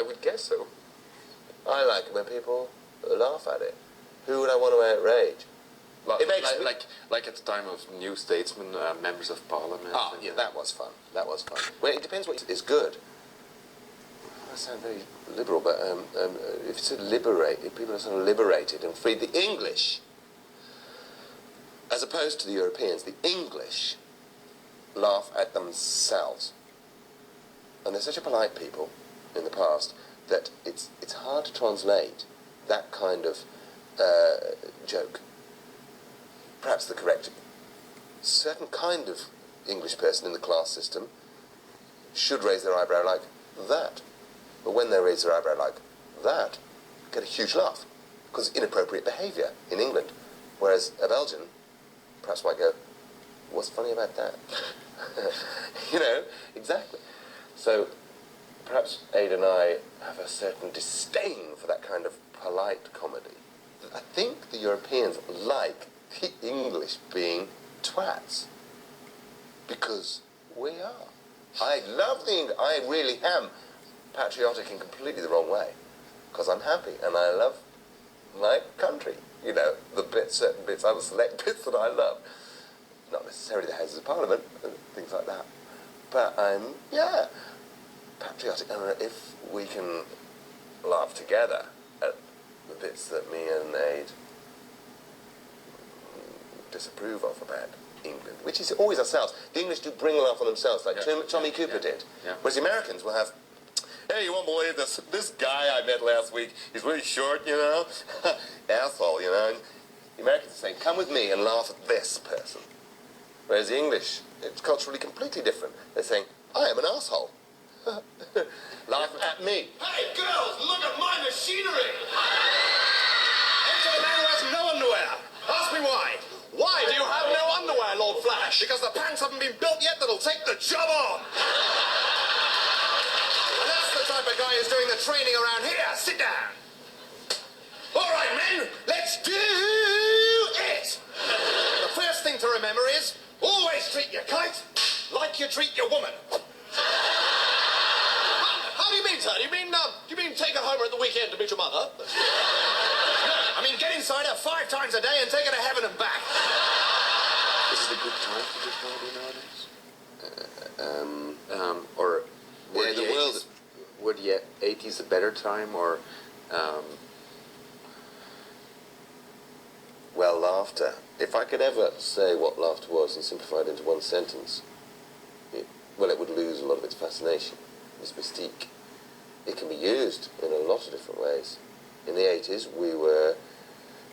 would guess so. I like it when people laugh at it. Who would I want to outrage? It makes like at the time of new statesmen, members of parliament. Ah, yeah, that was fun. That was fun. Well, it depends what is good. I sound very liberal, but if it's if people are sort of liberated and freed, the English, as opposed to the Europeans, the English laugh at themselves. And they're such a polite people in the past that it's hard to translate that kind of joke. Perhaps the correct certain kind of English person in the class system should raise their eyebrow like that. But when they raise their eyebrow like that, get a huge laugh, because it's inappropriate behaviour in England. Whereas a Belgian perhaps might go, what's funny about that? You know, exactly. So perhaps Ada and I have a certain disdain for that kind of polite comedy. I think the Europeans like the English being twats, because we are. I love the English. I really am patriotic in completely the wrong way, because I'm happy and I love my country. You know, certain bits, other select bits that I love. Not necessarily the Houses of Parliament and things like that. But I'm, yeah, patriotic. And if we can laugh together at the bits that me and Aid disapprove of about England, which is always ourselves. The English do bring a laugh on themselves, like Tommy Cooper did. Yeah. Whereas the Americans will have, hey, you won't believe this. This guy I met last week, he's really short, you know? Asshole, you know? And the Americans are saying, come with me and laugh at this person. Whereas the English, it's culturally completely different. They're saying, I am an asshole. Laugh at me. Hey, girls, look at my machinery! Enter the man who has no underwear. Ask me why. Why do you have no underwear, Lord Flash? Because the pants haven't been built yet that'll take the job on. And that's the type of guy who's doing the training around here. Sit down. All right, men, let's do it. The first thing to remember is always treat your kite like you treat your woman. How do you mean, sir? Do you mean take her home at the weekend to meet your mother? I mean, get inside her 5 times a day and take her to heaven and back. Is it a good time to do comedy nowadays? Or were the 80s, were the 80s a better time, or? Well, laughter. If I could ever say what laughter was and simplify it into one sentence, it would lose a lot of its fascination, its mystique. It can be used in a lot of different ways. In the 80s, we were,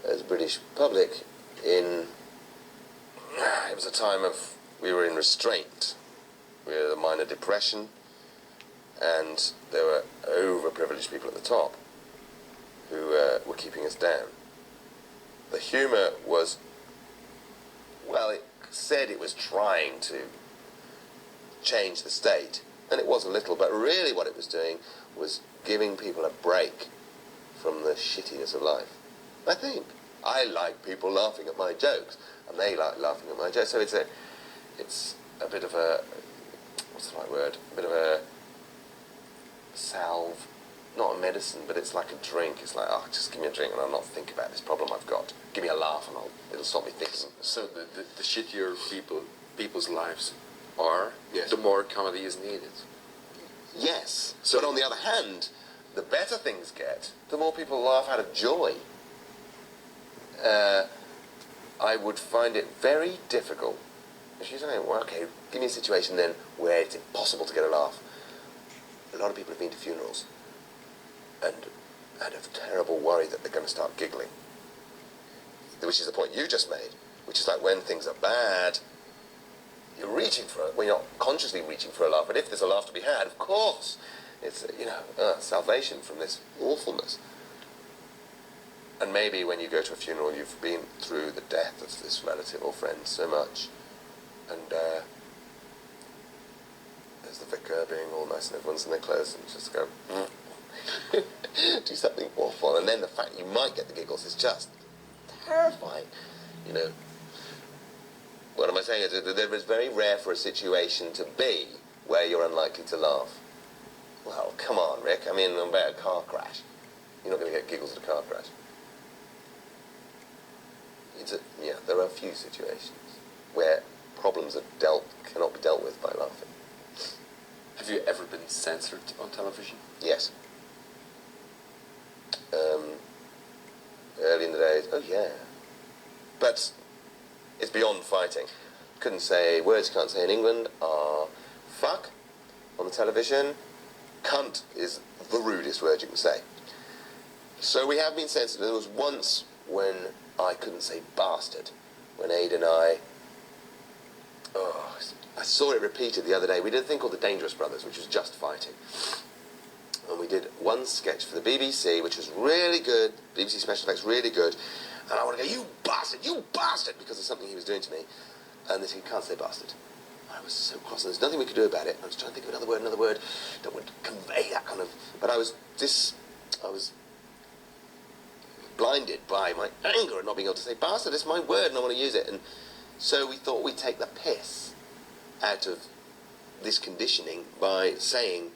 as a British public, it was a time of, we were in restraint. We had a minor depression, and there were overprivileged people at the top who were keeping us down. The humour was, well, it said it was trying to change the state, and it was a little, but really what it was doing was giving people a break from the shittiness of life. I think. I like people laughing at my jokes, and they like laughing at my jokes, so it's a bit of a, what's the right word, a bit of a salve, not a medicine, but it's like a drink. It's like, oh, just give me a drink and I'll not think about this problem I've got. Give me a laugh and it'll stop me thinking. So the shittier people's lives are, yes, the more comedy is needed. Yes, so, but on the other hand, the better things get, the more people laugh out of joy. I would find it very difficult if you say, well, okay, give me a situation then where it's impossible to get a laugh. A lot of people have been to funerals and had a terrible worry that they're going to start giggling, which is the point you just made, which is like when things are bad, you're reaching for it, well, you're not consciously reaching for a laugh, but if there's a laugh to be had, of course, it's, you know, salvation from this awfulness. And maybe when you go to a funeral, you've been through the death of this relative or friend so much, and there's the vicar being all nice and everyone's in their clothes and just go, do something awful, and then the fact you might get the giggles is just terrifying, you know. What am I saying is that it is very rare for a situation to be where you're unlikely to laugh. Well, come on, Rick. I mean, about a car crash. You're not going to get giggles at a car crash. Yeah, there are a few situations where problems cannot be dealt with by laughing. Have you ever been censored on television? Yes. Early in the days, oh yeah. But it's beyond fighting. Couldn't say, words you can't say in England are fuck on the television. Cunt is the rudest word you can say. So we have been censored. There was once when I couldn't say bastard, when Ada and I saw it repeated the other day. We did a thing called The Dangerous Brothers, which was just fighting. And we did one sketch for the BBC, which was really good, BBC Special Effects, really good. And I want to go, you bastard, because of something he was doing to me. And they said, you can't say bastard. I was so cross, and there's nothing we could do about it. I was trying to think of another word that would convey that kind of... But I was blinded by my anger at not being able to say bastard. It's my word, and I want to use it. And so we thought we'd take the piss out of this conditioning by saying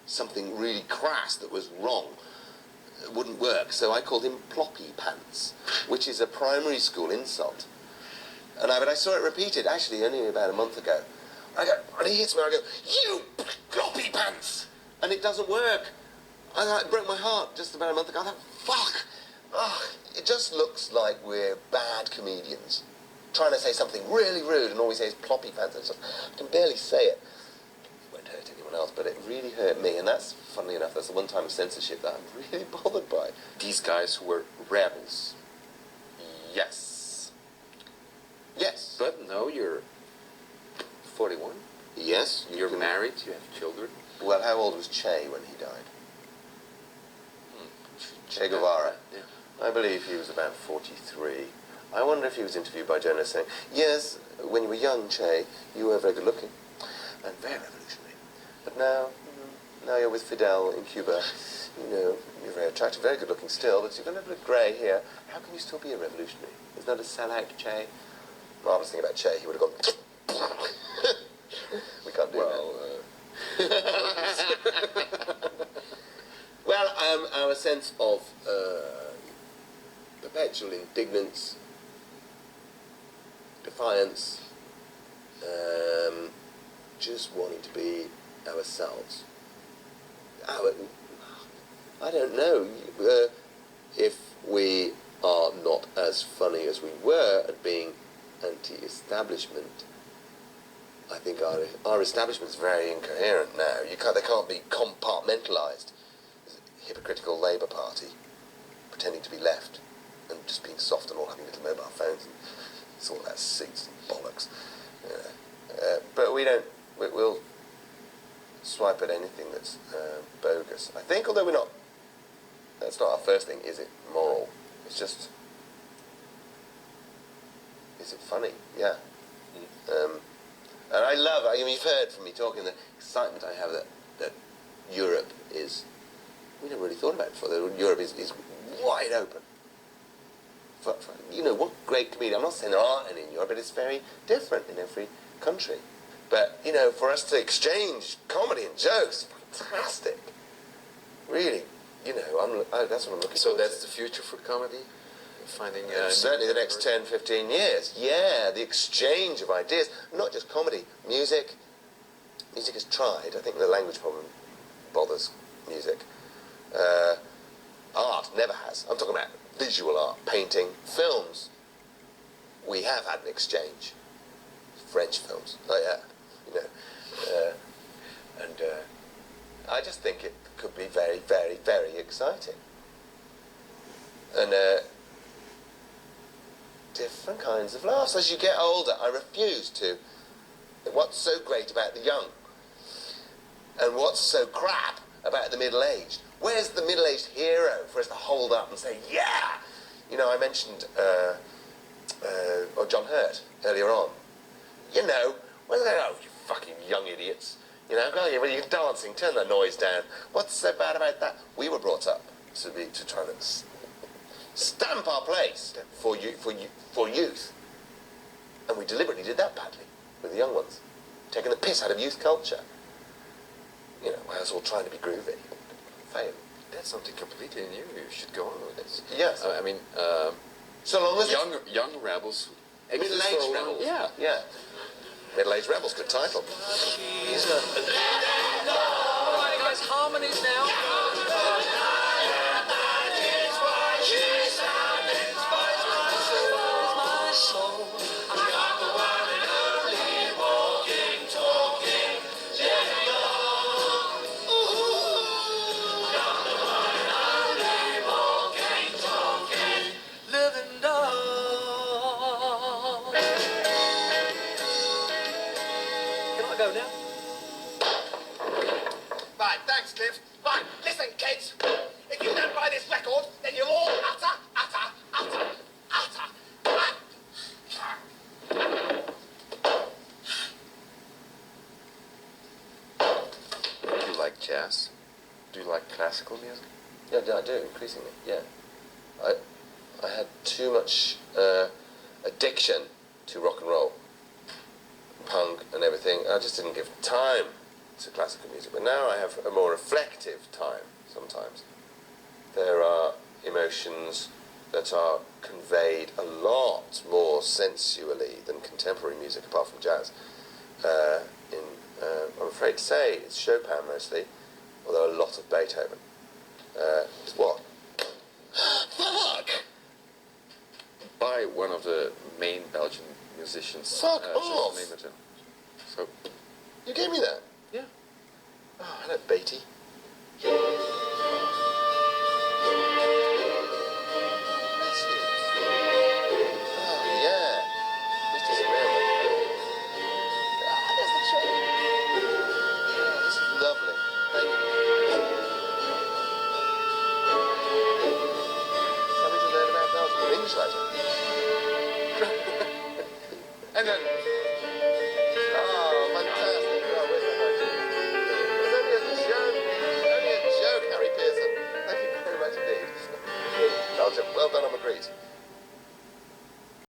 something really crass that was wrong. It wouldn't work. So I called him ploppy pants, which is a primary school insult. But I saw it repeated, actually, only about a month ago. And he hits me, and I go, you ploppy pants! And it doesn't work. It broke my heart just about a month ago. I thought, fuck! It just looks like we're bad comedians, trying to say something really rude, and all we say is ploppy pants and stuff. I can barely say it. It won't hurt anyone else, but it really hurt me, and that's, funnily enough, that's the one time of censorship that I'm really bothered by. These guys who were rebels. Yes. Yes. But no, you're 41. Yes. You're married, you have children. Well, how old was Che when he died? Che Guevara. Yeah. I believe he was about 43. I wonder if he was interviewed by journalists saying, yes, when you were young, Che, you were very good looking and very revolutionary. But now you're with Fidel in Cuba. You're very attractive, very good looking still, but you've got a little bit of grey here. How can you still be a revolutionary? Isn't that a sellout, Che? Marvellous thing about Che, he would have gone... We can't do that. Well, our sense of perpetual indignance, defiance, just wanting to be ourselves. I don't know if we are not as funny as we were at being anti-establishment. I think our establishment's very incoherent now. They can't be compartmentalised. Hypocritical Labour Party, pretending to be left, and just being soft and all having little mobile phones, and it's all about seats and bollocks. But we'll swipe at anything that's bogus. I think, although that's not our first thing, is it moral? It's just, is it funny? Yeah. And you've heard from me talking the excitement I have that Europe is, we never really thought about it before, that Europe is wide open. What great comedian, I'm not saying there aren't any in Europe, but it's very different in every country. But, for us to exchange comedy and jokes, fantastic. Really, that's what I'm looking for. So that's the future for comedy? Finding certainly the next 10, 15 years. Yeah, the exchange of ideas, not just comedy, music. Music has tried. I think the language problem bothers music. Art never has. I'm talking about visual art, painting, films. We have had an exchange. French films, I just think it could be very, very, very exciting. And different kinds of laughs. As you get older, I refuse to. What's so great about the young? And what's so crap about the middle-aged? Where's the middle-aged hero for us to hold up and say, yeah? I mentioned John Hurt earlier on. You fucking young idiots. When you're dancing, turn the noise down. What's so bad about that? We were brought up to try to stamp our place for youth. And we deliberately did that badly with the young ones, taking the piss out of youth culture. you know, where I was all trying to be groovy. Failed. That's something completely new. You should go on with this. Yes. I mean, so long as young rebels. Middle-aged rebels. Yeah. Yeah. Middle-aged rebels. Good title. He's a... All right, guys, harmonies now. Can I go now? Right, thanks, Cliff. Right, listen, kids. If you don't buy this record, then you'll all utter. Do you like jazz? Do you like classical music? Yeah, I do, increasingly, yeah. I had too much addiction to rock and roll, punk and everything. I just didn't give time to classical music. But now I have a more reflective time sometimes. There are emotions that are conveyed a lot more sensually than contemporary music, apart from jazz. I'm afraid to say it's Chopin mostly, although a lot of Beethoven. It's what? Fuck! By one of the main Belgian musicians. Fuck just off! name it. So, You gave me that? yeah. Oh, hello, Beatty. Bless you. Oh, yeah. This is real. Ah, there's the train. Oh, this is lovely. Thank you. Something to learn about Belgium. An English later. And then... Oh, fantastic. Oh, where's the note? It was only a joke. Only a joke, Harry Pearson. Thank you very much indeed. Belgium, well done on Magritte.